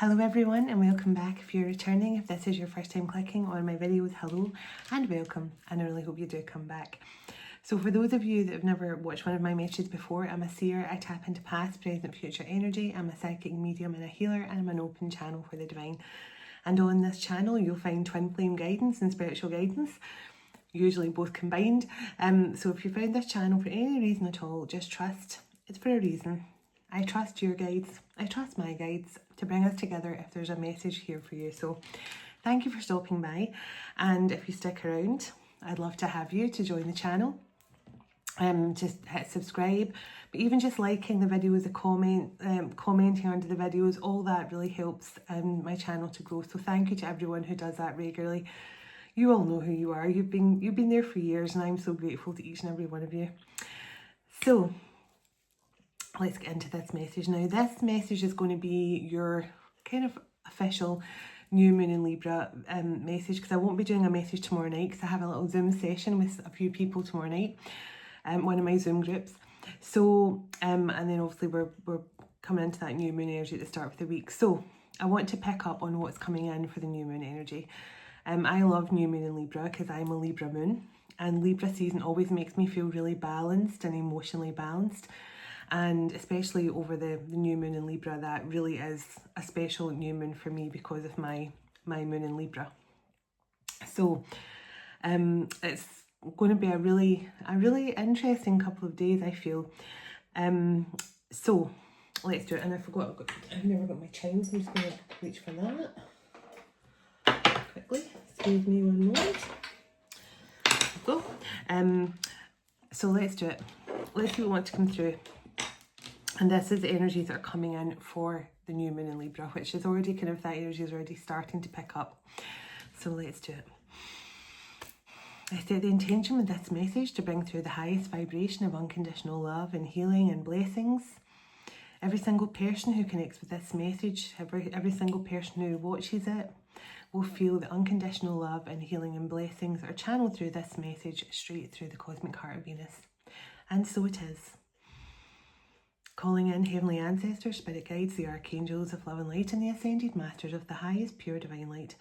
Hello everyone and welcome back. If you're returning, if this is your first time clicking on my videos, hello and welcome, and I really hope you do come back. So for those of you that have never watched one of my messages before, I'm a seer. I tap into past, present, future energy. I'm a psychic medium and a healer, and I'm an open channel for the divine. And on this channel you'll find twin flame guidance and spiritual guidance, usually both combined. So if you found this channel for any reason at all, just trust it's for a reason. I trust your guides, I trust my guides to bring us together if there's a message here for you. So thank you for stopping by, and if you stick around, I'd love to have you to join the channel. Just hit subscribe, but even just liking the videos, commenting under the videos, all that really helps my channel to grow. So thank you to everyone who does that regularly. You all know who you are. You've been there for years, and I'm so grateful to each and every one of you. So let's get into this message now. This message is going to be your kind of official new moon in Libra message, because I won't be doing a message tomorrow night because I have a little Zoom session with a few people tomorrow night, one of my Zoom groups. So and then obviously we're coming into that new moon energy at the start of the week. So I want to pick up on what's coming in for the new moon energy. I love new moon in Libra because I'm a Libra moon, and Libra season always makes me feel really balanced and emotionally balanced. And especially over the new moon in Libra, that really is a special new moon for me because of my moon in Libra. So it's going to be a really interesting couple of days, I feel. So let's do it. And I've never got my chimes. I'm just going to reach for that quickly. Excuse me one moment. Go. So let's do it. Let's see what wants to come through. And this is the energies that are coming in for the new moon in Libra, which is already that energy is already starting to pick up. So let's do it. I set the intention with this message to bring through the highest vibration of unconditional love and healing and blessings. Every single person who connects with this message, every single person who watches it, will feel the unconditional love and healing and blessings are channeled through this message straight through the cosmic heart of Venus. And so it is. Calling in heavenly ancestors, spirit guides, the archangels of love and light, and the ascended masters of the highest pure divine light.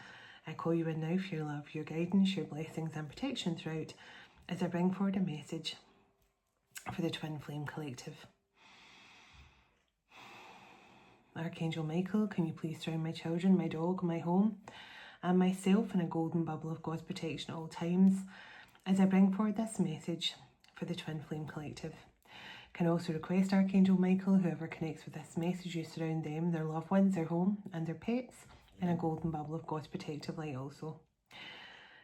I call you in now for your love, your guidance, your blessings and protection throughout, as I bring forward a message for the Twin Flame Collective. Archangel Michael, can you please surround my children, my dog, my home, and myself in a golden bubble of God's protection at all times, as I bring forward this message for the Twin Flame Collective. Can also request Archangel Michael, whoever connects with this message, you surround them, their loved ones, their home and their pets in a golden bubble of God's protective light also.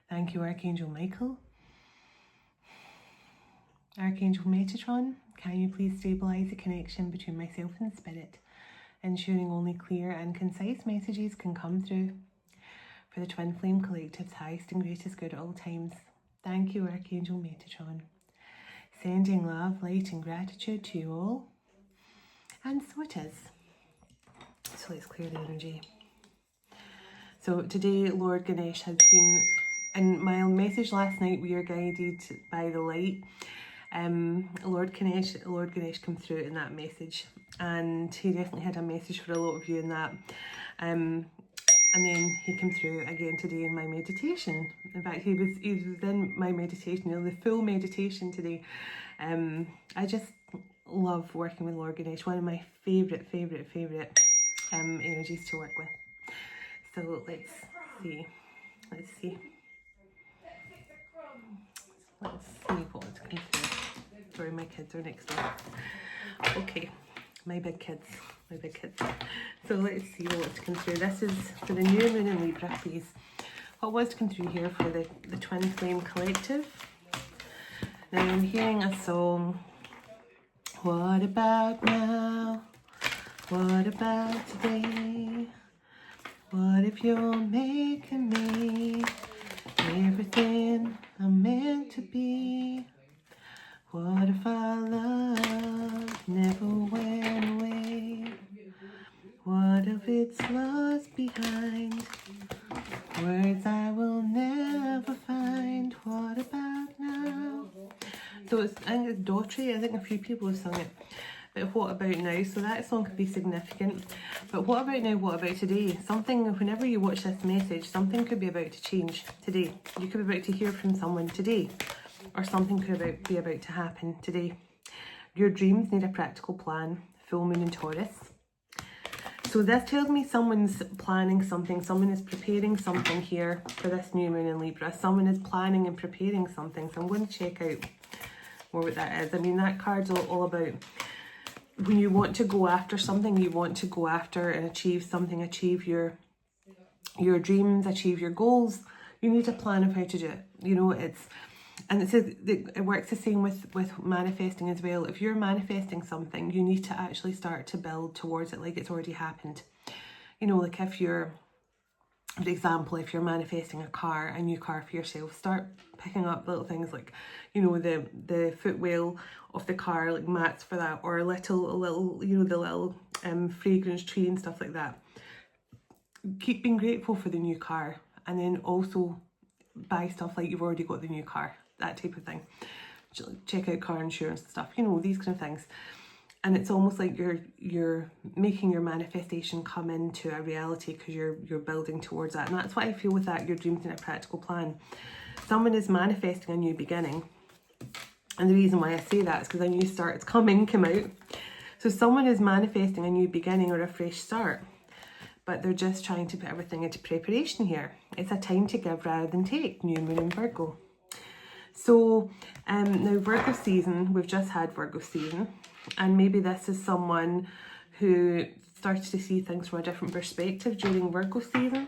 Thank you, Archangel Michael. Archangel Metatron, can you please stabilise the connection between myself and spirit, ensuring only clear and concise messages can come through for the Twin Flame Collective's highest and greatest good at all times. Thank you, Archangel Metatron. Sending love, light and gratitude to you all. And so it is. So let's clear the energy. So today, Lord Ganesh has been, in my message last night, we are guided by the light. Lord Ganesh came through in that message, and he definitely had a message for a lot of you in that. And then he came through again today in my meditation. In fact, he was in my meditation, the full meditation today. I just love working with Lord Ganesh, one of my favourite energies to work with. So let's see what comes through. Sorry, my kids are next door. Okay. My big kids. So let's see what's come through. This is for the new moon in Libra, please. What was to come through here for the Twin Flame Collective? Now I'm hearing a song. What about now? What about today? What if you're making me everything I'm meant to be? What if our love never went away? What if it's lost behind words I will never find? What about now? So I think it's Daughtry. I think a few people have sung it. But what about now? So that song could be significant. But what about now? What about today? Something, whenever you watch this message, something could be about to change today. You could be about to hear from someone today. Or something could be about to happen today. Your dreams need a practical plan. Full moon in Taurus. So this tells me someone's planning something. Someone is preparing something here for this new moon in Libra. Someone is planning and preparing something. So I'm going to check out more what that is. I mean, that card's all about when you want to go after something, you want to go after and achieve something, achieve your dreams, achieve your goals. You need a plan of how to do it. You know, it works the same with manifesting as well. If you're manifesting something, you need to actually start to build towards it like it's already happened. You know, like if you're, for example, if you're manifesting a new car for yourself, start picking up little things like, you know, the footwell of the car, like mats for that, or a little, you know, the little fragrance tree and stuff like that. Keep being grateful for the new car, and then also buy stuff like you've already got the new car, that type of thing. Check out car insurance and stuff, you know, these kind of things. And it's almost like you're making your manifestation come into a reality because you're building towards that. And that's what I feel with that, your dreams in a practical plan. Someone is manifesting a new beginning. And the reason why I say that is because a new start is coming, come out. So someone is manifesting a new beginning or a fresh start, but they're just trying to put everything into preparation here. It's a time to give rather than take, new moon in Virgo. So now Virgo season, we've just had Virgo season, and maybe this is someone who started to see things from a different perspective during Virgo season.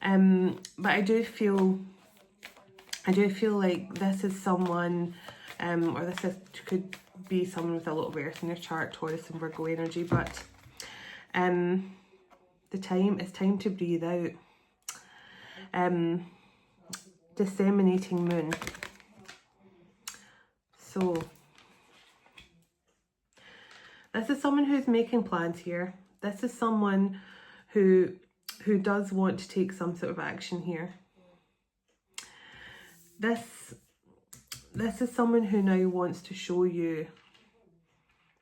But I do feel like this is someone, or could be someone with a lot of earth in their chart, Taurus and Virgo energy, but it's time to breathe out. Disseminating moon. So this is someone who's making plans here. This is someone who does want to take some sort of action here. This is someone who now wants to show you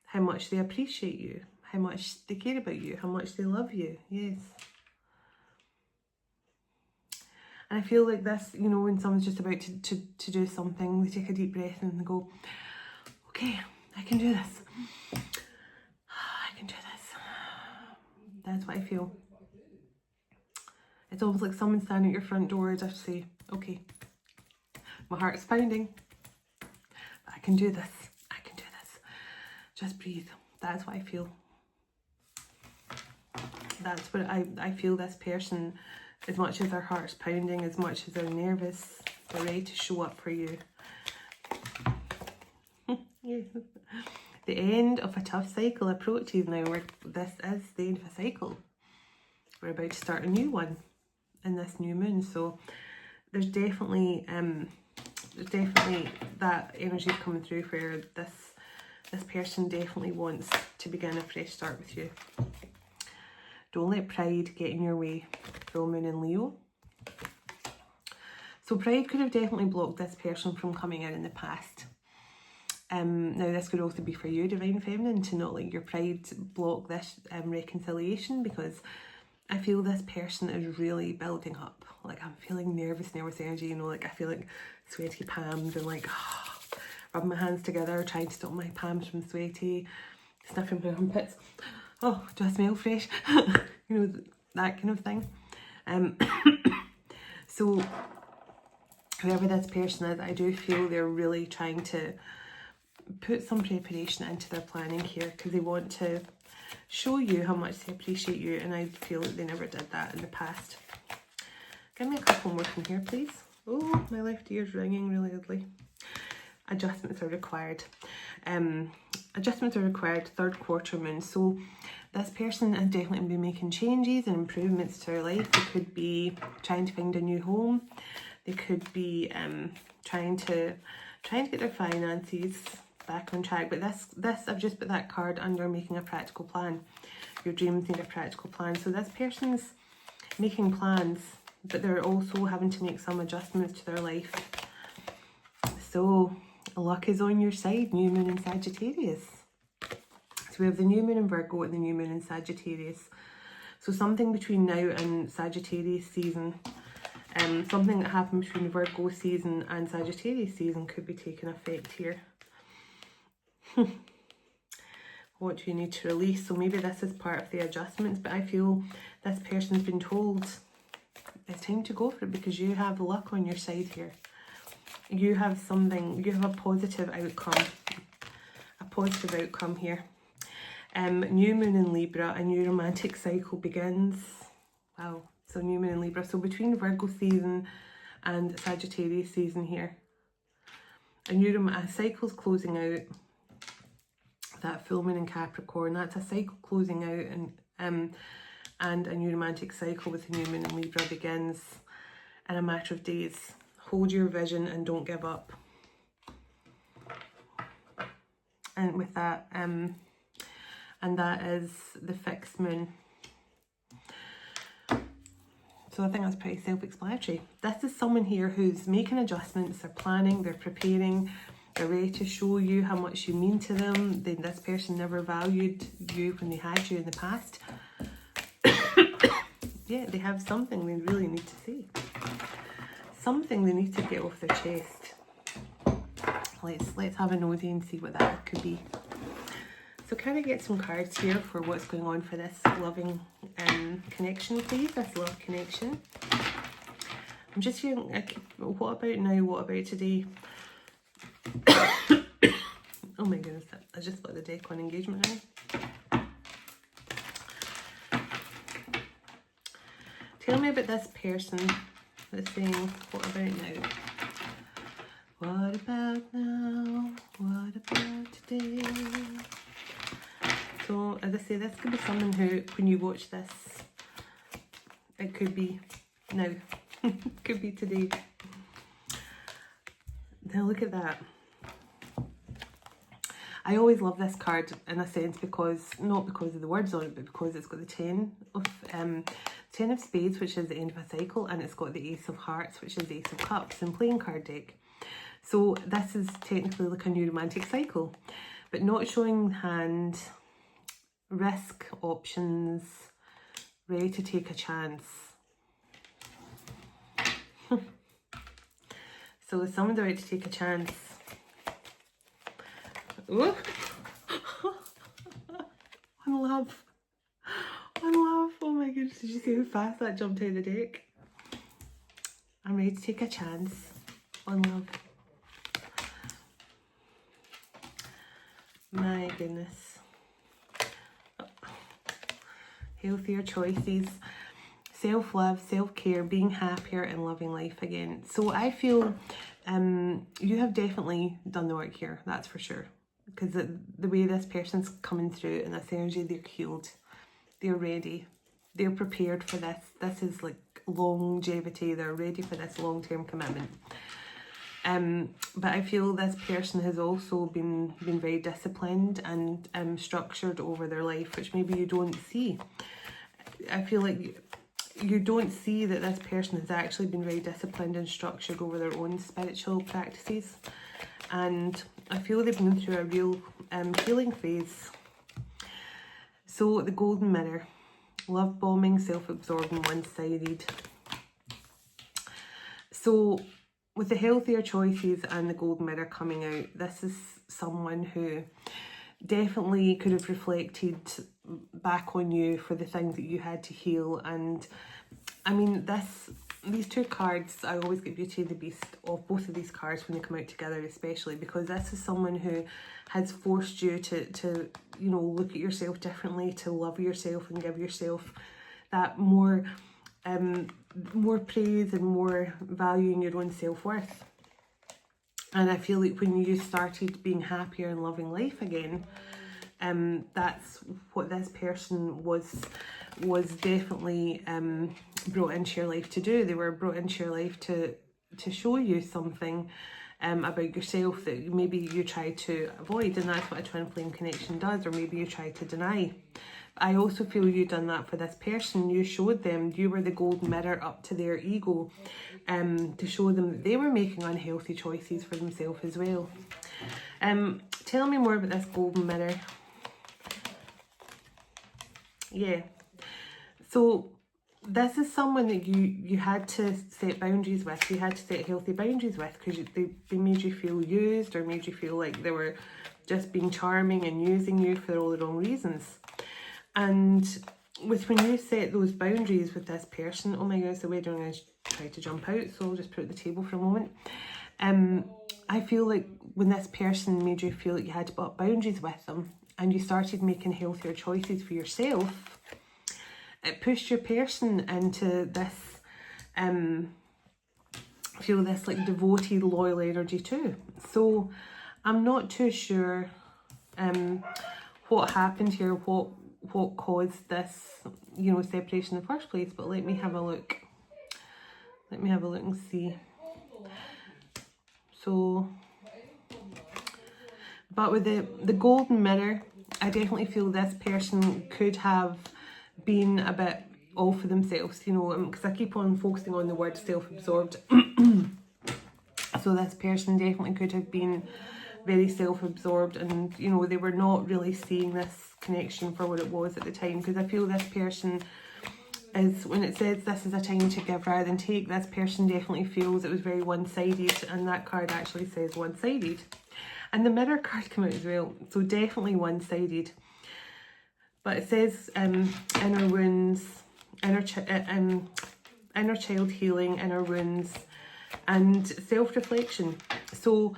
how much they appreciate you, how much they care about you, how much they love you. Yes. And I feel like this, you know, when someone's just about to do something, they take a deep breath and they go, okay, I can do this. I can do this. That's what I feel. It's almost like someone standing at your front door as if to say, okay, my heart's pounding. I can do this. I can do this. Just breathe. That's what I feel. That's what I feel this person, as much as their heart's pounding, as much as they're nervous, they're ready to show up for you. The end of a tough cycle approaches now. This is the end of a cycle. We're about to start a new one in this new moon. So there's definitely that energy coming through where this person definitely wants to begin a fresh start with you. Don't let pride get in your way. Full moon in Leo. So pride could have definitely blocked this person from coming in the past. Now this could also be for you, Divine Feminine, to not let your pride block this reconciliation, because I feel this person is really building up. Like, I'm feeling nervous energy, you know, like I feel like sweaty palms and like rubbing my hands together, trying to stop my palms from sweaty, sniffing my armpits. Oh, do I smell fresh? You know, that kind of thing. So whoever this person is, I do feel they're really trying to put some preparation into their planning here, because they want to show you how much they appreciate you, and I feel that they never did that in the past. Give me a couple more from here, please. Oh, my left ear's ringing really oddly. Adjustments are required. Adjustments are required, third quarter moon. So this person has definitely been making changes and improvements to their life. They could be trying to find a new home. They could be trying to get their finances back on track. But this I've just put that card under making a practical plan. Your dreams need a practical plan. So this person's making plans, but they're also having to make some adjustments to their life. So luck is on your side, new moon in Sagittarius. So we have the new moon in Virgo and the new moon in Sagittarius. So something between now and Sagittarius season, something that happened between Virgo season and Sagittarius season could be taking effect here. What do you need to release? So maybe this is part of the adjustments, but I feel this person's been told it's time to go for it because you have luck on your side here. You have something, you have a positive outcome. A positive outcome here. New moon in Libra, a new romantic cycle begins. Wow, so new moon in Libra. So between Virgo season and Sagittarius season here. A cycle's closing out. That full moon in Capricorn, that's a cycle closing out, and a new romantic cycle with the new moon in Libra begins in a matter of days. Hold your vision and don't give up. And with that, and that is the fixed moon. So I think that's pretty self-explanatory. This is someone here who's making adjustments, they're planning, they're preparing, they're ready to show you how much you mean to them. This person never valued you when they had you in the past. Yeah, they have something they really need to say. Something they need to get off their chest. Let's have a nosy and see what that could be. So can I get some cards here for what's going on for this loving connection, please? This love connection. I'm just hearing, what about now? What about today? Oh my goodness, I just got the deck on engagement now. Tell me about this person that's saying, what about now? What about now? What about today? So, as I say, this could be someone who, when you watch this, it could be now. It could be today. Now look at that. I always love this card in a sense because, not because of the words on it, but because it's got the 10 of Spades, which is the end of a cycle, and it's got the Ace of Hearts, which is the Ace of Cups in playing card deck. So this is technically like a new romantic cycle, but not showing hand, risk options, ready to take a chance. So someone's ready to take a chance. Ooh. On love. On love. Oh my goodness, did you see how fast that jumped out of the deck? I'm ready to take a chance on love. My goodness. Oh. Healthier choices. Self-love, self-care, being happier and loving life again. So I feel you have definitely done the work here, that's for sure. Because the way this person's coming through and this energy, they're healed. They're ready. They're prepared for this. This is like longevity. They're ready for this long-term commitment. But I feel this person has also been very disciplined and structured over their life, which maybe you don't see. I feel like you don't see that this person has actually been very disciplined and structured over their own spiritual practices. And I feel they've been through a real healing phase. So the golden mirror, love bombing, self-absorbing, one-sided. So with the healthier choices and the golden mirror coming out, this is someone who definitely could have reflected back on you for the things that you had to heal. And I mean, these two cards, I always get Beauty and the Beast of both of these cards when they come out together, especially because this is someone who has forced you to you know, look at yourself differently, to love yourself and give yourself that more praise and more value in your own self-worth. And I feel like when you started being happier and loving life again, that's what this person was definitely brought into your life to do. They were brought into your life to show you something about yourself that maybe you tried to avoid, and that's what a twin flame connection does, or maybe you tried to deny. I also feel you done that for this person. You showed them, you were the golden mirror up to their ego, to show them that they were making unhealthy choices for themselves as well. Tell me more about this golden mirror. Yeah. So this is someone that you had to set boundaries with. You had to set healthy boundaries with, because they made you feel used, or made you feel like they were just being charming and using you for all the wrong reasons. And when you set those boundaries with this person, oh my gosh, the way I'm going to try to jump out, so I'll just put it at the table for a moment. I feel like when this person made you feel like you had to put boundaries with them, and you started making healthier choices for yourself, it pushed your person into this, feel this like devoted, loyal energy too. So I'm not too sure what happened here, what caused this, you know, separation in the first place, but let me have a look. Let me have a look and see. So, but with the golden mirror, I definitely feel this person could have been a bit all for themselves, you know, because I keep on focusing on the word self-absorbed. So this person definitely could have been very self-absorbed, and, you know, they were not really seeing this connection for what it was at the time, because I feel this person is, when it says this is a time to give rather than take, this person definitely feels it was very one-sided, and that card actually says one-sided. And the mirror card came out as well, so definitely one-sided. But it says inner wounds, inner child healing, inner wounds, and self-reflection. So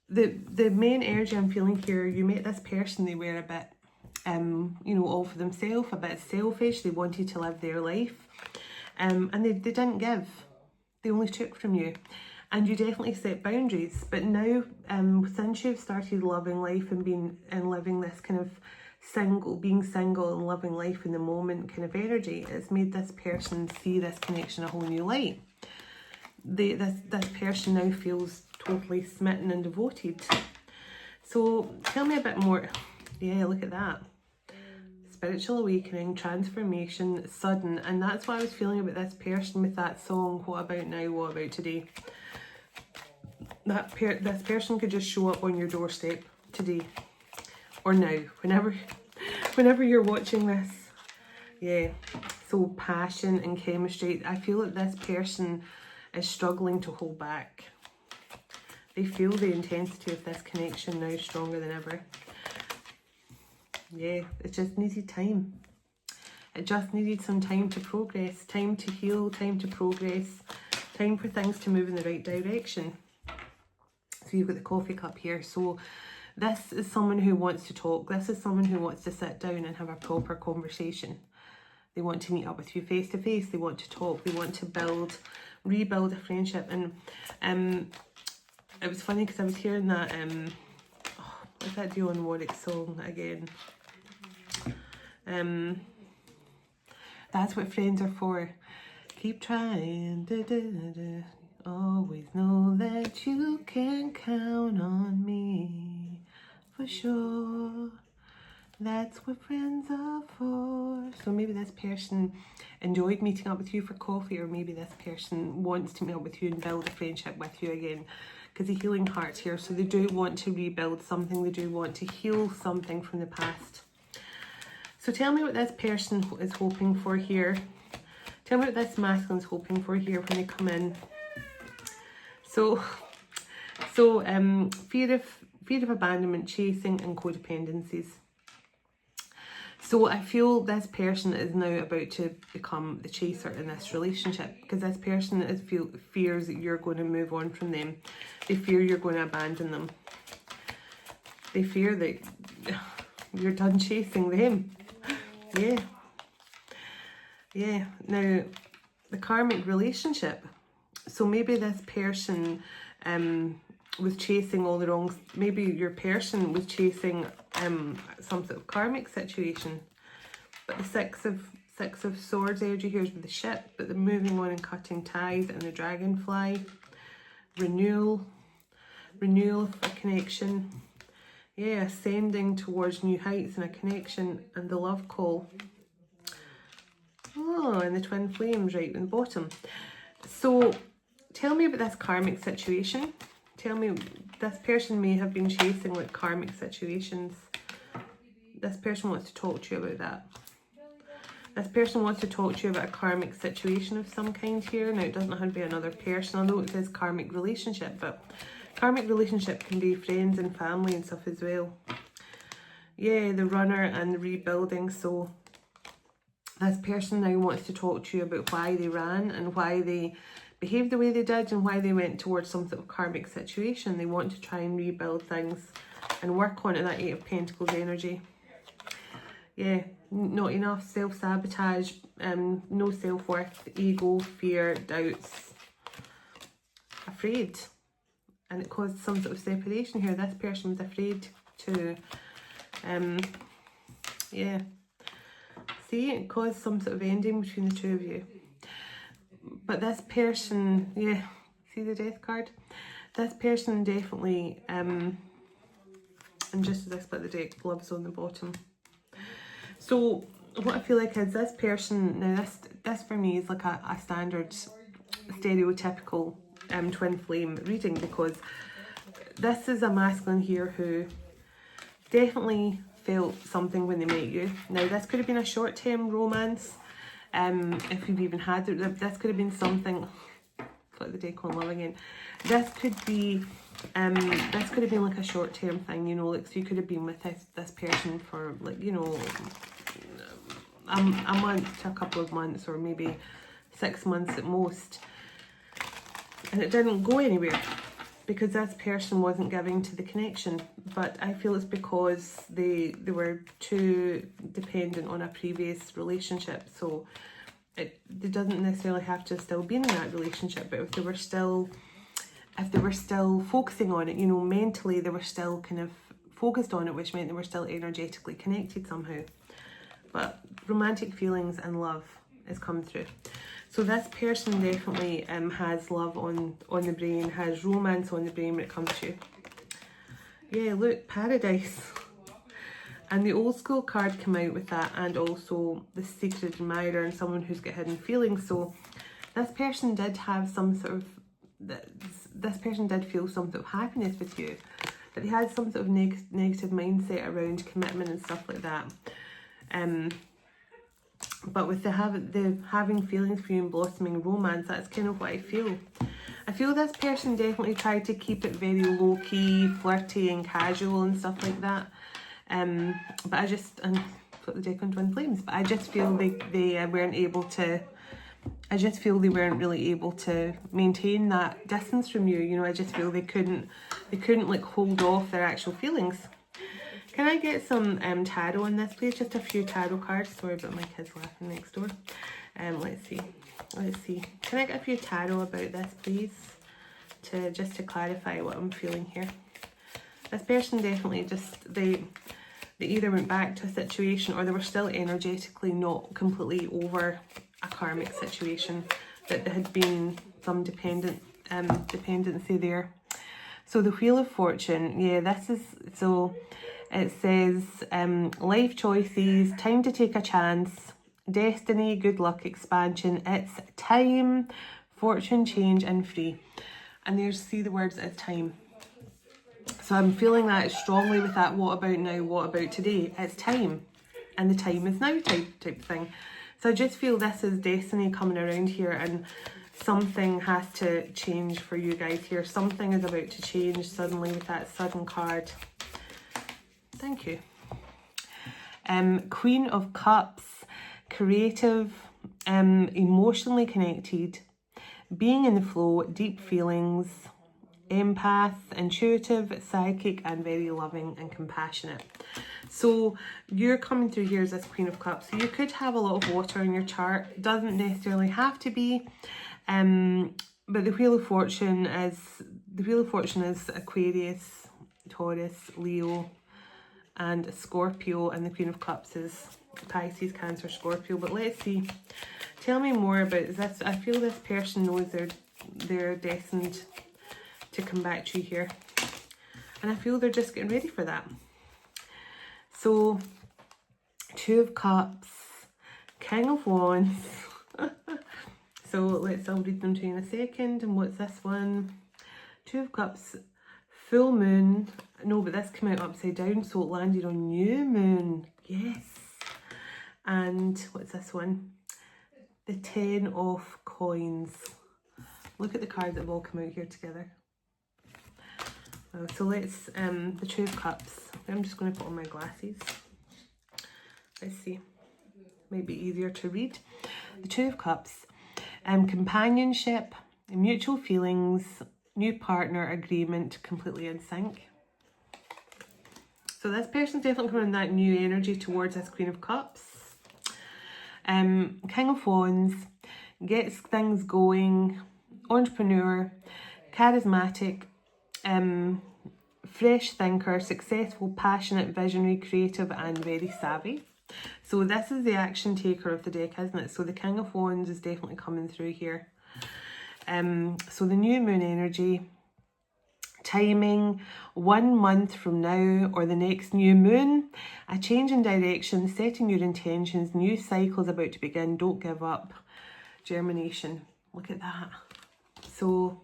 the main energy I'm feeling here, you met this person, they were a bit, you know, all for themselves, a bit selfish, they wanted to live their life, and they didn't give, they only took from you. And you definitely set boundaries, but now, since you've started loving life and living this kind of being single and living life in the moment kind of energy, it's made this person see this connection a whole new light. This person now feels totally smitten and devoted. So tell me a bit more. Yeah, look at that. Spiritual awakening, transformation, sudden. And that's what I was feeling about this person with that song, What About Now, What About Today? This person could just show up on your doorstep today or now, whenever you're watching this. Yeah, so passion and chemistry. I feel that this person is struggling to hold back. They feel the intensity of this connection now stronger than ever. Yeah, it just needed time. It just needed some time to progress, time to heal, time to progress, time for things to move in the right direction. So you've got the coffee cup here. So this is someone who wants to talk. This is someone who wants to sit down and have a proper conversation. They want to meet up with you face to face. They want to talk. They want to rebuild a friendship. And it was funny because I was hearing that, what's that Dionne Warwick song again? That's what friends are for. Keep trying, da, da, da, da. Always know that you can count on me, for sure. That's what friends are for. So maybe this person enjoyed meeting up with you for coffee, or maybe this person wants to meet up with you and build a friendship with you again, because the healing heart's here. So they do want to rebuild something. They do want to heal something from the past. So tell me what this person is hoping for here. Tell me what this masculine's hoping for here when they come in. So fear of abandonment, chasing, and codependencies. So I feel this person is now about to become the chaser in this relationship, because this person fears that you're going to move on from them. They fear you're going to abandon them. They fear that you're done chasing them. Yeah. Yeah. Now, the karmic relationship. So maybe this person was chasing all the wrong. Maybe your person was chasing some sort of karmic situation. But the six of swords energy here is with the ship, but the moving on and cutting ties, and the dragonfly, renewal of a connection. Yeah, ascending towards new heights and a connection, and the love call. Oh, and the twin flames right in the bottom. So tell me about this karmic situation. Tell me, this person may have been chasing like karmic situations. This person wants to talk to you about that. This person wants to talk to you about a karmic situation of some kind here. Now, it doesn't have to be another person. I know it says karmic relationship, but karmic relationship can be friends and family and stuff as well. Yeah, the runner and the rebuilding. So this person now wants to talk to you about why they ran and why they behaved the way they did and why they went towards some sort of karmic situation. They want to try and rebuild things and work on it, that Eight of Pentacles energy. Yeah, not enough, self-sabotage, no self-worth, ego, fear, doubts, afraid. And it caused some sort of separation here. This person was afraid to, yeah. See, it caused some sort of ending between the two of you. But this person, yeah, see the Death card? This person definitely, and just as I split the deck, love's on the bottom. So what I feel like is this person, now this for me is like a standard stereotypical twin flame reading, because this is a masculine here who definitely felt something when they met you. Now this could have been a short-term romance, if you've even had it. This could have been something, flip the deck on love again. This could be like a short-term thing, you know, like, so you could have been with this person for, like, you know, a month to a couple of months, or maybe 6 months at most, and it didn't go anywhere because this person wasn't giving to the connection. But I feel it's because they were too dependent on a previous relationship. So they doesn't necessarily have to still be in that relationship, but if they were still focusing on it, you know, mentally they were still kind of focused on it, which meant they were still energetically connected somehow. But romantic feelings and love is come through. So this person definitely has love on the brain, has romance on the brain when it comes to you. Yeah, look, paradise. And the old school card came out with that, and also the secret admirer and someone who's got hidden feelings. So this person did have some sort of, this person did feel some sort of happiness with you, but they had some sort of negative mindset around commitment and stuff like that. But with the having feelings for you and blossoming romance, that's kind of what I feel. I feel this person definitely tried to keep it very low-key, flirty and casual and stuff like that. But I just, and put the deck on twin flames, but I just feel they weren't able to, I just feel they weren't really able to maintain that distance from you. You know, I just feel they couldn't like hold off their actual feelings. Can I get some tarot on this, please? Just a few tarot cards. Sorry about my kids laughing next door. Let's see. Can I get a few tarot about this, please? Just to clarify what I'm feeling here. This person definitely just, they either went back to a situation, or they were still energetically not completely over a karmic situation, that there had been some dependency there. So the Wheel of Fortune, yeah, this is, so it says life choices, time to take a chance, destiny, good luck, expansion, it's time, fortune, change and free. And there's, see the words, it's time. So I'm feeling that strongly with that what about now, what about today. It's time, and the time is now type of thing. So I just feel this is destiny coming around here, and something has to change for you guys here. Something is about to change suddenly with that sudden card. Thank you. Queen of Cups, creative, emotionally connected, being in the flow, deep feelings, empath, intuitive, psychic, and very loving and compassionate. So you're coming through here as this Queen of Cups. So you could have a lot of water in your chart. Doesn't necessarily have to be. But the Wheel of Fortune is Aquarius, Taurus, Leo, and Scorpio, and the Queen of Cups is Pisces, Cancer, Scorpio. But let's see. Tell me more about this. I feel this person knows they're destined to come back to you here, and I feel they're just getting ready for that. So Two of Cups, King of Wands. So I'll read them to you in a second. And what's this one? Two of Cups, full moon. No, but this came out upside down, so it landed on new moon. Yes. And what's this one? The 10 of Coins. Look at the cards that have all come out here together. So let's, the Two of Cups. I'm just going to put on my glasses. Let's see. Might be easier to read. The Two of Cups. Companionship, mutual feelings, new partner, agreement, completely in sync. So this person's definitely coming in that new energy towards this Queen of Cups. King of Wands, gets things going, entrepreneur, charismatic, fresh thinker, successful, passionate, visionary, creative, and very savvy. So this is the action taker of the deck, isn't it? So the King of Wands is definitely coming through here. So the new moon energy, timing, 1 month from now or the next new moon, a change in direction, setting your intentions, new cycles about to begin, don't give up, germination. Look at that. So,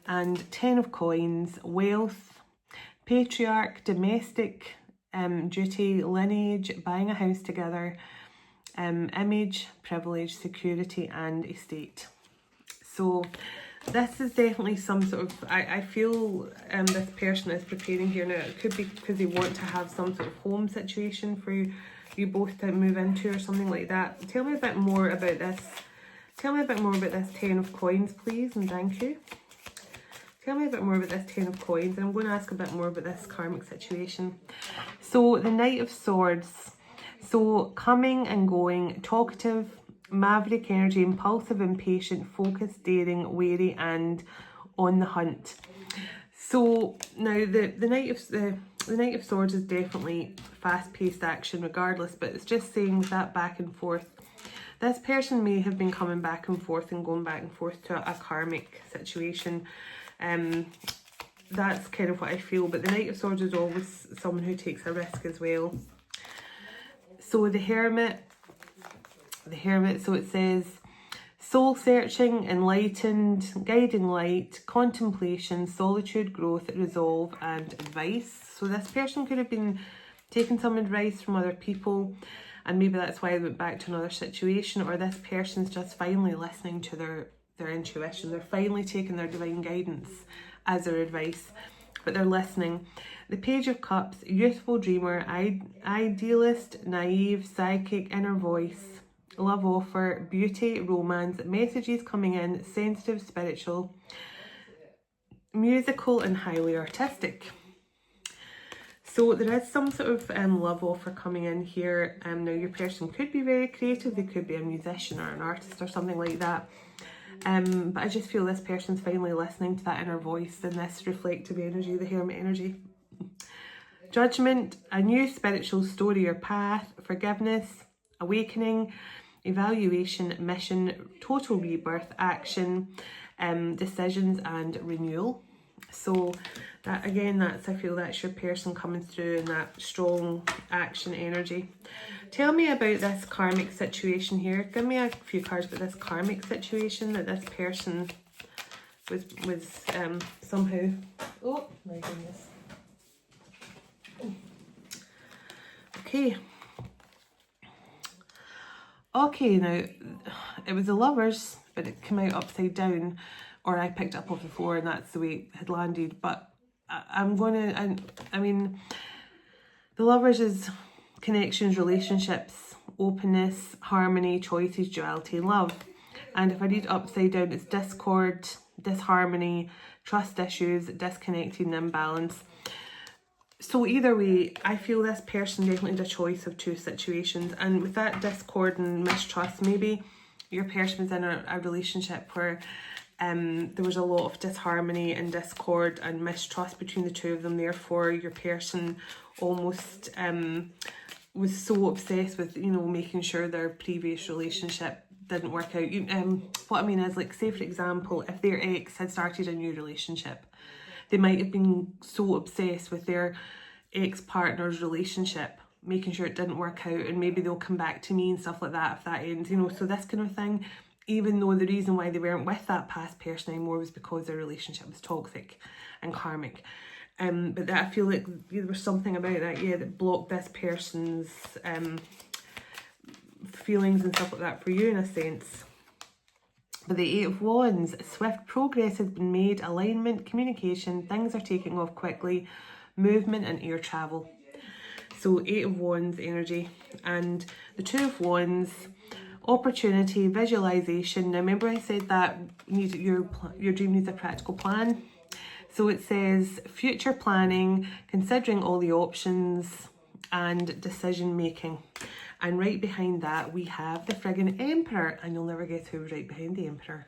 and 10 of Coins, wealth, patriarch, domestic duty, lineage, buying a house together, image, privilege, security, and estate. So this is definitely some sort of, I feel this person is preparing here now. It could be because they want to have some sort of home situation for you both to move into or something like that. Tell me a bit more about this. Tell me a bit more about this 10 of Coins, please, and thank you. Tell me a bit more about this 10 of Coins, and I'm going to ask a bit more about this karmic situation. So the Knight of Swords. So coming and going, talkative, maverick energy, impulsive, impatient, focused, daring, wary, and on the hunt. So now the Knight of Swords is definitely fast-paced action regardless, but it's just saying with that back and forth. This person may have been coming back and forth and going back and forth to a karmic situation. That's kind of what I feel, but the Knight of Swords is always someone who takes a risk as well. So the Hermit, so it says soul searching, enlightened, guiding light, contemplation, solitude, growth, resolve, and advice. So this person could have been taking some advice from other people, and maybe that's why they went back to another situation, or this person's just finally listening to their intuition. They're finally taking their divine guidance as their advice, but they're listening. The Page of Cups, youthful dreamer, idealist, naive, psychic, inner voice, love offer, beauty, romance, messages coming in, sensitive, spiritual, musical, and highly artistic. So there is some sort of love offer coming in here. Now your person could be very creative, they could be a musician or an artist or something like that. But I just feel this person's finally listening to that inner voice in this reflective energy, the Hermit energy. Judgment, a new spiritual story or path, forgiveness, awakening, evaluation, mission, total rebirth, action, decisions, and renewal. So that again, I feel that's your person coming through in that strong action energy. Tell me about this karmic situation here. Give me a few cards about this karmic situation that this person was somehow. Oh my goodness. Okay, now it was the Lovers, but it came out upside down, or I picked it up off the floor and that's the way it had landed. But I mean, the Lovers is connections, relationships, openness, harmony, choices, duality, and love. And if I read upside down, it's discord, disharmony, trust issues, disconnected and imbalance. So either way, I feel this person definitely had a choice of two situations. And with that discord and mistrust, maybe your person was in a relationship where there was a lot of disharmony and discord and mistrust between the two of them. Therefore, your person almost was so obsessed with, making sure their previous relationship didn't work out. What I mean is, like, say for example, if their ex had started a new relationship, they might have been so obsessed with their ex-partner's relationship, making sure it didn't work out, and maybe they'll come back to me and stuff like that if that ends, so this kind of thing, even though the reason why they weren't with that past person anymore was because their relationship was toxic and karmic. But that, I feel like there was something about that, that blocked this person's feelings and stuff like that for you in a sense. But the Eight of Wands, swift progress has been made, alignment, communication, things are taking off quickly, movement and air travel. So Eight of Wands energy. And the Two of Wands, opportunity, visualization. Now remember I said that your dream needs a practical plan. So it says future planning, considering all the options and decision making. And right behind that we have the friggin' Emperor, and you'll never guess who was right behind the Emperor.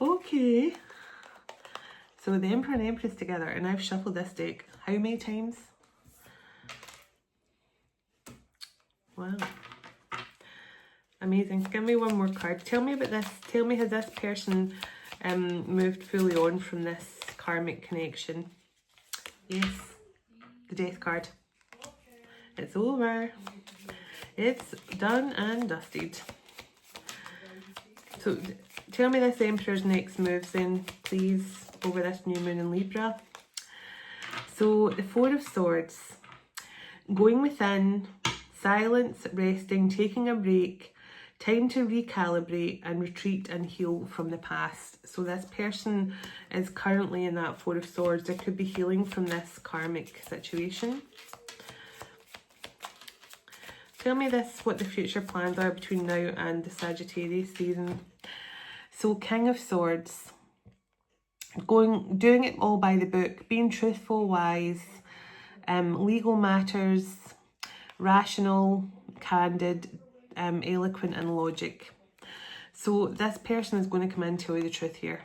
Okay. So the Emperor and Empress together, and I've shuffled this deck how many times? Wow. Amazing. Give me one more card. Tell me about this. Tell me, has this person moved fully on from this karmic connection? Yes. The Death card. It's over. It's done and dusted. So tell me this Emperor's next moves then, please, over this new moon in Libra. So the Four of Swords. Going within, silence, resting, taking a break, time to recalibrate and retreat and heal from the past. So this person is currently in that Four of Swords. There could be healing from this karmic situation. Tell me this, what the future plans are between now and the Sagittarius season. So King of Swords, doing it all by the book, being truthful, wise, legal matters, rational, candid, eloquent and logic. So this person is going to come in and tell you the truth here.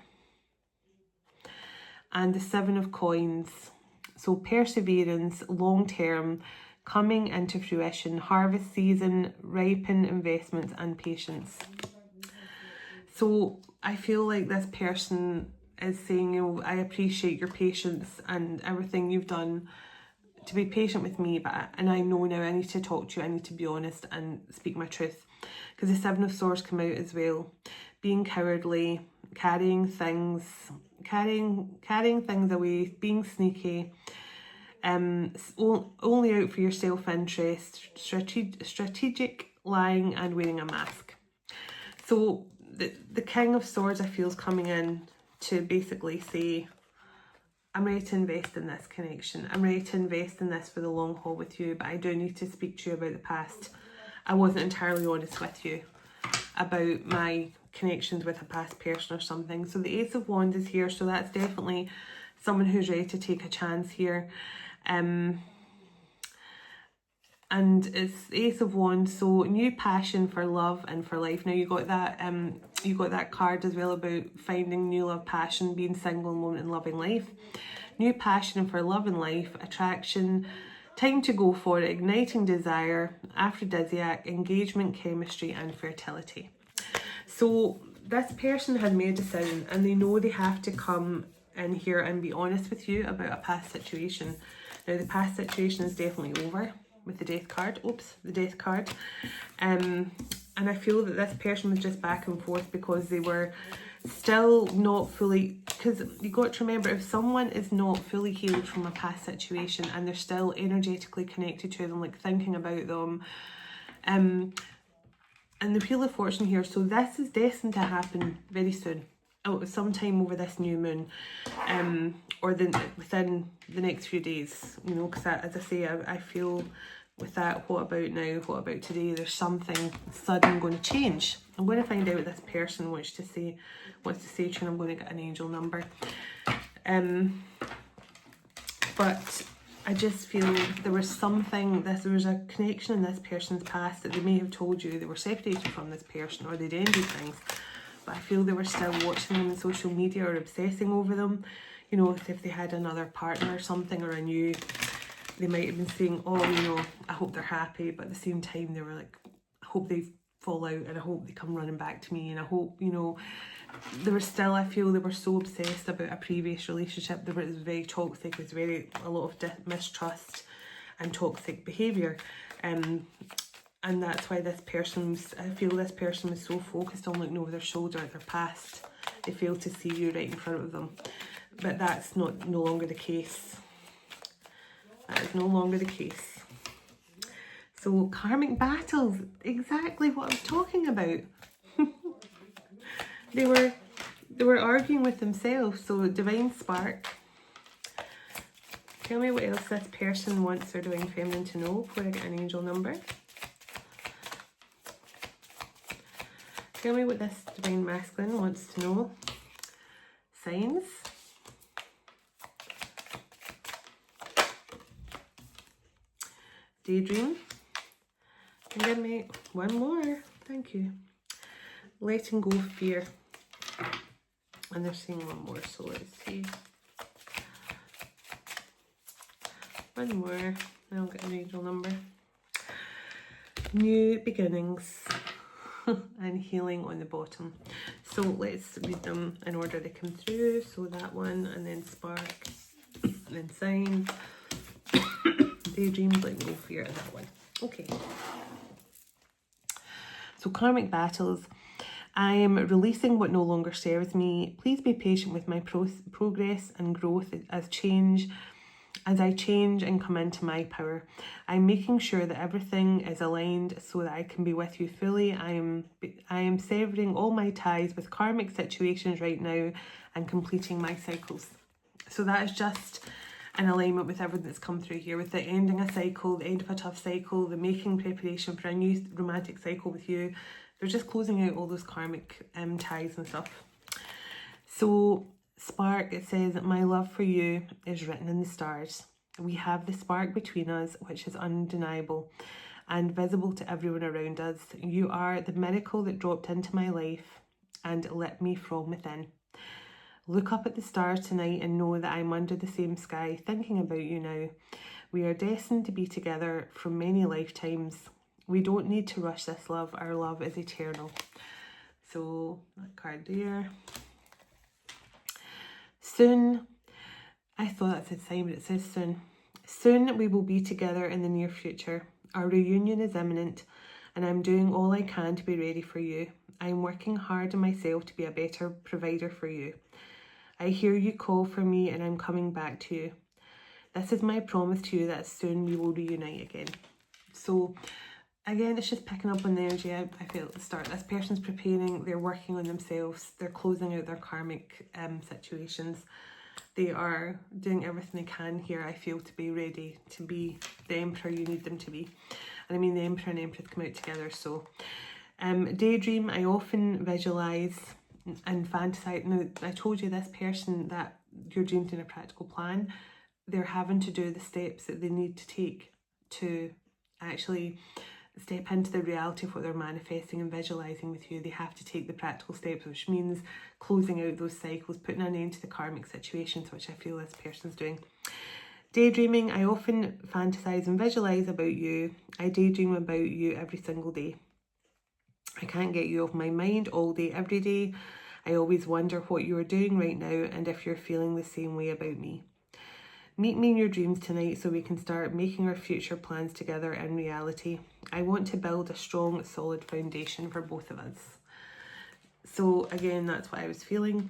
And the Seven of Coins, so perseverance, long term, coming into fruition, harvest season, ripen investments and patience. So I feel like this person is saying, you know, I appreciate your patience and everything you've done to be patient with me, and I know now I need to talk to you, I need to be honest and speak my truth. Because the Seven of Swords come out as well. Being cowardly, carrying things away, being sneaky, only out for your self-interest, strategic, lying and wearing a mask. So the King of Swords I feel is coming in to basically say, I'm ready to invest in this connection. I'm ready to invest in this for the long haul with you, but I do need to speak to you about the past. I wasn't entirely honest with you about my connections with a past person or something. So the Ace of Wands is here, so that's definitely someone who's ready to take a chance here. And it's Ace of Wands, so new passion for love and for life. Now you got that card as well about finding new love, passion, being single, alone and loving life. New passion for love and life, attraction, time to go for it, igniting desire, aphrodisiac, engagement, chemistry and fertility. So this person has made a decision and they know they have to come in here and be honest with you about a past situation. Now the past situation is definitely over with the Death card. Oops, the Death card. And I feel that this person was just back and forth because they were still not fully, because you got to remember, if someone is not fully healed from a past situation and they're still energetically connected to them, like thinking about them, and the Wheel of Fortune here, so this is destined to happen very soon, sometime over this new moon, or within the next few days, you know, because as I say, I feel with that, what about now, what about today, there's something sudden going to change. I'm going to find out what this person wants to say to you, and I'm going to get an angel number. But I just feel there was something, there was a connection in this person's past that they may have told you they were separated from this person or they'd ended things. But I feel they were still watching them on social media or obsessing over them. You know, if they had another partner or something, or a new, they might have been saying, oh, you know, I hope they're happy. But at the same time, they were like, I hope they fall out and I hope they come running back to me. And I hope, you know, they were still, I feel they were so obsessed about a previous relationship. It was very toxic. It was a lot of mistrust and toxic behaviour. And that's why this person was, I feel this person was so focused on looking over their shoulder at their past. They failed to see you right in front of them. But that's no longer the case. That is no longer the case. So karmic battles, exactly what I was talking about. They were arguing with themselves. So divine spark. Tell me what else this person wants their divine feminine to know before I get an angel number. Tell me what this divine masculine wants to know. Signs. Daydream. And give me one more. Thank you. Letting go of fear. And they're saying one more, so let's see. One more. I'll get an angel number. New beginnings. And healing on the bottom. So let's read them in order they come through. So that one, and then spark, and then sign, daydreams, letting go of fear, and that one. Okay. So karmic battles. I am releasing what no longer serves me. Please be patient with my progress and growth as I change and come into my power. I'm making sure that everything is aligned so that I can be with you fully. I am severing all my ties with karmic situations right now and completing my cycles. So that is just in alignment with everything that's come through here, with the ending a cycle, the end of a tough cycle, the making preparation for a new romantic cycle with you. They're just closing out all those karmic ties and stuff. So spark, it says, my love for you is written in the stars. We have the spark between us, which is undeniable and visible to everyone around us. You are the miracle that dropped into my life and lit me from within. Look up at the stars tonight and know that I'm under the same sky, thinking about you now. We are destined to be together for many lifetimes. We don't need to rush this love. Our love is eternal. So that card there. Soon, I thought that said sign, but it says soon. Soon we will be together in the near future. Our reunion is imminent, and I'm doing all I can to be ready for you. I'm working hard on myself to be a better provider for you. I hear you call for me, and I'm coming back to you. This is my promise to you that soon we will reunite again. So again, it's just picking up on the energy I feel at the start. This person's preparing, they're working on themselves, they're closing out their karmic situations. They are doing everything they can here, I feel, to be ready to be the emperor you need them to be. And I mean, the emperor and empress come out together. So daydream, I often visualise and fantasize. Now, I told you this person that your dreams in a practical plan, they're having to do the steps that they need to take to actually step into the reality of what they're manifesting and visualizing with you. They have to take the practical steps, which means closing out those cycles, putting an end to the karmic situations, which I feel this person's doing. Daydreaming, I often fantasize and visualize about you. I daydream about you every single day. I can't get you off my mind all day, every day. I always wonder what you are doing right now and if you're feeling the same way about me. Meet me in your dreams tonight so we can start making our future plans together in reality. I want to build a strong, solid foundation for both of us. So again, that's what I was feeling.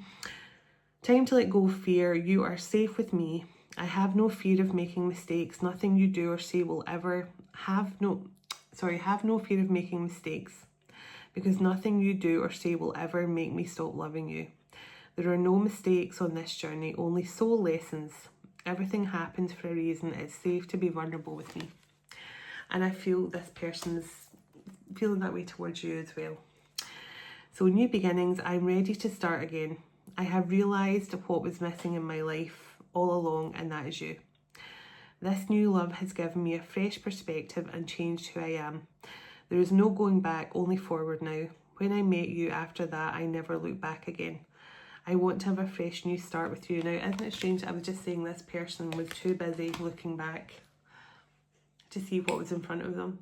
Time to let go of fear. You are safe with me. I have no fear of making mistakes. Nothing you do or say will ever have no fear of making mistakes, because nothing you do or say will ever make me stop loving you. There are no mistakes on this journey, only soul lessons. Everything happens for a reason. It's safe to be vulnerable with me. And I feel this person's feeling that way towards you as well. So new beginnings, I'm ready to start again. I have realised what was missing in my life all along, and that is you. This new love has given me a fresh perspective and changed who I am. There is no going back, only forward now. When I met you, after that, I never looked back again. I want to have a fresh new start with you. Now, isn't it strange? I was just saying this person was too busy looking back to see what was in front of them.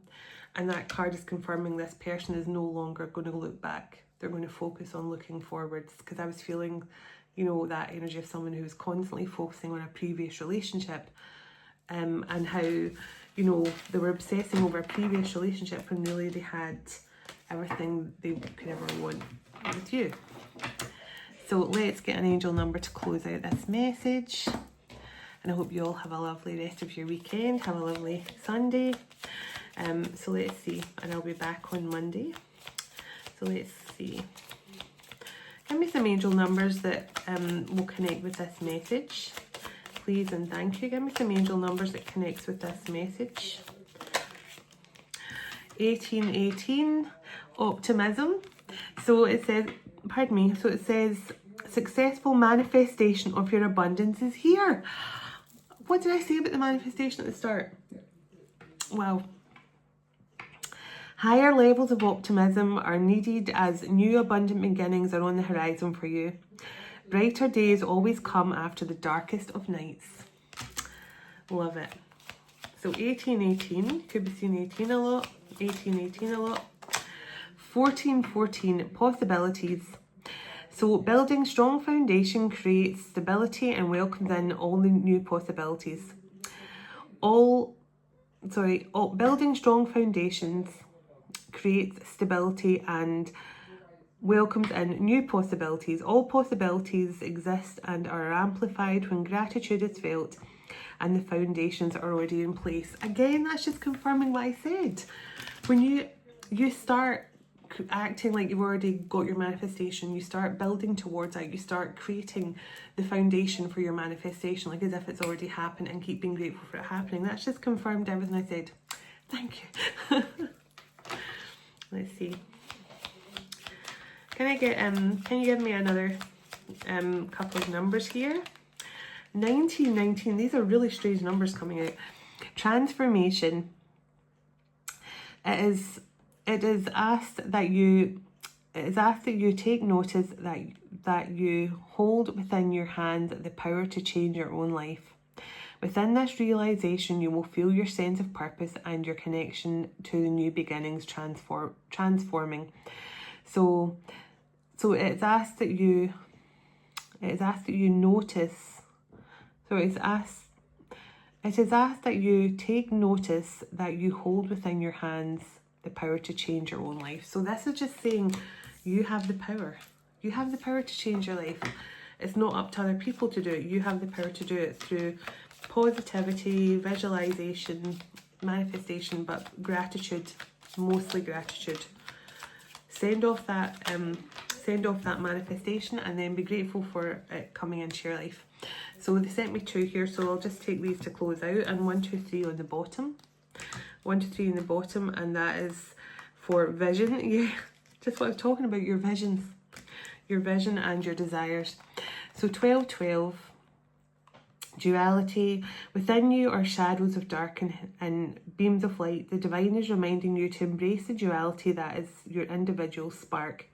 And that card is confirming this person is no longer going to look back. They're going to focus on looking forwards. Because I was feeling, you know, that energy of someone who's constantly focusing on a previous relationship. And how, you know, they were obsessing over a previous relationship when really they had everything they could ever want with you. So let's get an angel number to close out this message. And I hope you all have a lovely rest of your weekend. Have a lovely Sunday. So let's see, and I'll be back on Monday. So let's see. Give me some angel numbers that will connect with this message. Please and thank you. Give me some angel numbers that connects with this message. 1818, optimism. So it says, pardon me, so it says successful manifestation of your abundance is here. What did I say about the manifestation at the start? Wow. Higher levels of optimism are needed as new abundant beginnings are on the horizon for you. Brighter days always come after the darkest of nights. Love it. So 1818, could be seeing 18 a lot. 1818 a lot. 1414, possibilities. So building strong foundation creates stability and welcomes in all the new possibilities. Building strong foundations creates stability and welcomes in new possibilities. All possibilities exist and are amplified when gratitude is felt and the foundations are already in place. Again, that's just confirming what I said. When you start acting like you've already got your manifestation, you start building towards it, you start creating the foundation for your manifestation, like as if it's already happened, and keep being grateful for it happening. That's just confirmed everything I said. Thank you. Let's see. Can you give me another couple of numbers here? 1919, these are really strange numbers coming out. Transformation. It is asked that you take notice that you hold within your hand the power to change your own life. Within this realization, you will feel your sense of purpose and your connection to the new beginnings transforming. So it's asked that you notice. So it is asked that you take notice that you hold within your hands the power to change your own life. So this is just saying you have the power. You have the power to change your life. It's not up to other people to do it. You have the power to do it through positivity, visualization, manifestation, but gratitude, mostly gratitude. Send off that manifestation and then be grateful for it coming into your life. So they sent me 2 here, so I'll just take these to close out, and 1, 2, 3 on the bottom. 1, 2, 3 on the bottom, and that is for vision. Yeah, just what I was talking about, your visions. Your vision and your desires. So 1212, duality. Within you are shadows of dark and beams of light. The divine is reminding you to embrace the duality that is your individual spark.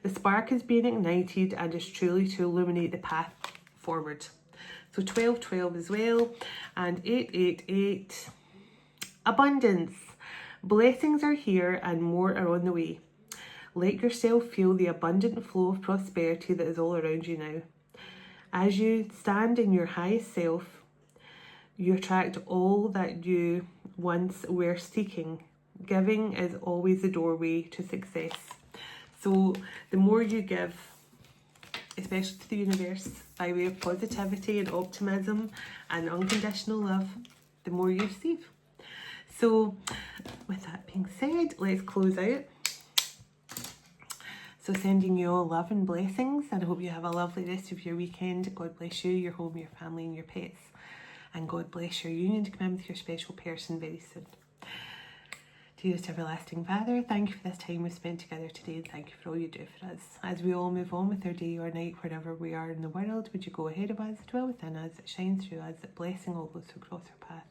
The spark is being ignited and is truly to illuminate the path forward. So 1212 as well. And 888, abundance. Blessings are here and more are on the way. Let yourself feel the abundant flow of prosperity that is all around you now. As you stand in your highest self, you attract all that you once were seeking. Giving is always the doorway to success. So the more you give, especially to the universe, by way of positivity and optimism and unconditional love, the more you receive. So with that being said, let's close out. So sending you all love and blessings, and I hope you have a lovely rest of your weekend. God bless you, your home, your family and your pets. And God bless your union to come in with your special person very soon. Dearest everlasting Father, thank you for this time we spent together today, and thank you for all you do for us. As we all move on with our day or night, wherever we are in the world, would you go ahead of us, dwell within us, shine through us, blessing all those who cross our path.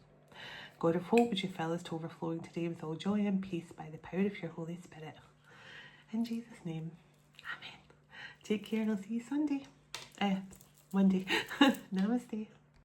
God of hope, would you fill us to overflowing today with all joy and peace by the power of your Holy Spirit. In Jesus' name, amen. Take care and I'll see you Monday. Namaste.